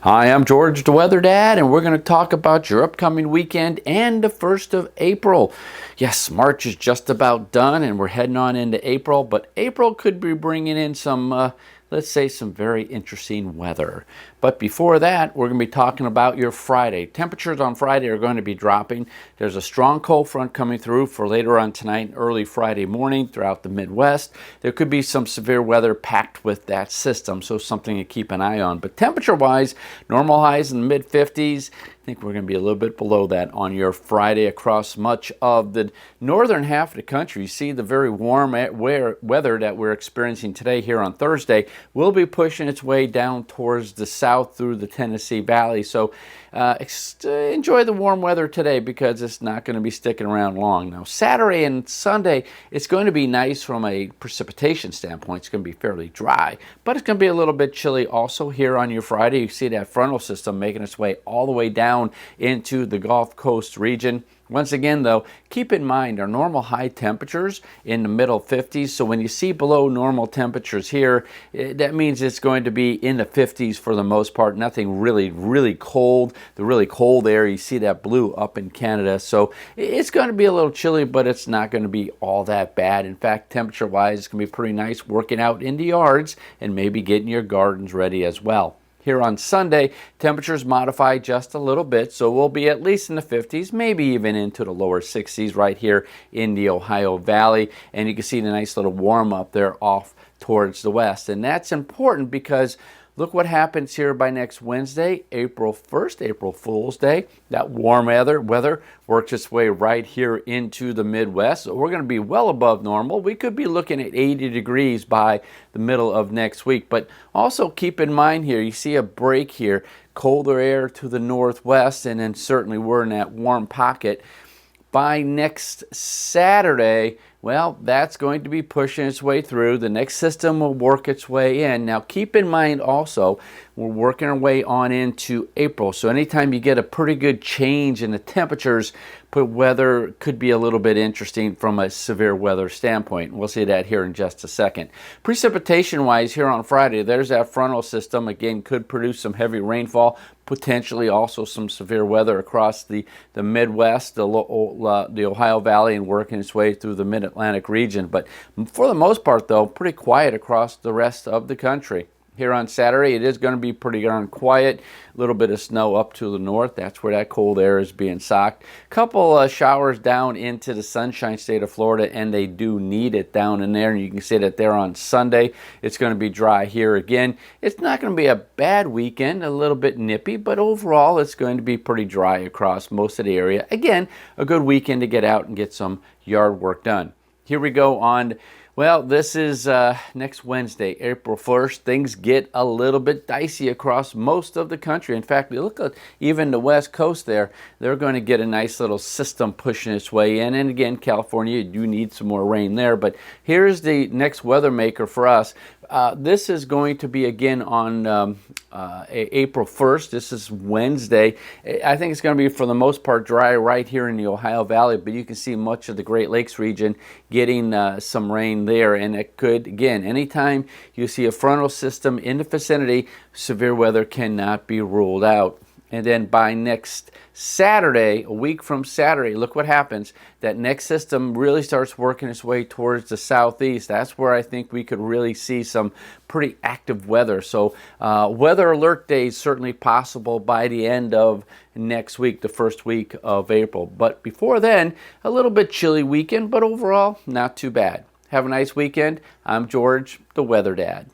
Hi, I'm George the Weather Dad, and we're going to talk about your upcoming weekend and the 1st of April. Yes, March is just about done, and we're heading on into April, but April could be bringing in some, let's say, some very interesting weather. But before that, we're going to be talking about your Friday. Temperatures on Friday are going to be dropping. There's a strong cold front coming through for later on tonight and early Friday morning throughout the Midwest. There could be some severe weather packed with that system, so something to keep an eye on. But temperature-wise, normal highs in the mid-50s. I think we're going to be a little bit below that on your Friday across much of the northern half of the country. You see the very warm weather that we're experiencing today here on Thursday will be pushing its way down towards the south through the Tennessee Valley. So enjoy the warm weather today because it's not going to be sticking around long. Now, Saturday and Sunday, it's going to be nice from a precipitation standpoint. It's going to be fairly dry, but it's going to be a little bit chilly also here on your Friday. You see that frontal system making its way all the way down into the Gulf Coast region. Once again, though, keep in mind our normal high temperatures in the middle 50s. So when you see below normal temperatures here, that means it's going to be in the 50s for the most part. Nothing really cold. The really cold air, you see that blue up in Canada. So it's going to be a little chilly, but it's not going to be all that bad. In fact, temperature-wise, it's going to be pretty nice working out in the yards and maybe getting your gardens ready as well. Here on Sunday, temperatures modify just a little bit, so we'll be at least in the 50s, maybe even into the lower 60s right here in the Ohio Valley. And you can see the nice little warm up there off towards the west. And that's important because look what happens here by next Wednesday, April 1st, April Fool's Day. That warm weather works its way right here into the Midwest. So we're going to be well above normal. We could be looking at 80 degrees by the middle of next week. But also keep in mind here, you see a break here, colder air to the northwest, and then certainly we're in that warm pocket. By next Saturday, well, that's going to be pushing its way through. The next system will work its way in. Now, keep in mind also, we're working our way on into April. So anytime you get a pretty good change in the temperatures, weather could be a little bit interesting from a severe weather standpoint. We'll see that here in just a second. Precipitation-wise, here on Friday, there's that frontal system. Again, could produce some heavy rainfall, potentially also some severe weather across the Midwest, the Ohio Valley, and working its way through the Mid-Atlantic region. But for the most part, though, pretty quiet across the rest of the country. Here on Saturday, it is going to be pretty darn quiet. A little bit of snow up to the north. That's where that cold air is being socked. Couple showers down into the Sunshine State of Florida, and they do need it down in there. And you can see that there on Sunday. It's going to be dry here again. It's not going to be a bad weekend, a little bit nippy, but overall it's going to be pretty dry across most of the area. Again, a good weekend to get out and get some yard work done. Here we go on. Well, this is next Wednesday, April 1st. Things get a little bit dicey across most of the country. In fact, you look at even the West Coast there, they're going to get a nice little system pushing its way in. And again, California, you do need some more rain there. But here's the next weather maker for us. This is going to be again on April 1st. This is Wednesday. I think it's going to be for the most part dry right here in the Ohio Valley, but you can see much of the Great Lakes region getting some rain there. And it could, again, anytime you see a frontal system in the vicinity, severe weather cannot be ruled out. And then by next Saturday, a week from Saturday, look what happens. That next system really starts working its way towards the southeast. That's where I think we could really see some pretty active weather. So weather alert days certainly possible by the end of next week, the first week of April. But before then, a little bit chilly weekend, but overall, not too bad. Have a nice weekend. I'm George, the Weather Dad.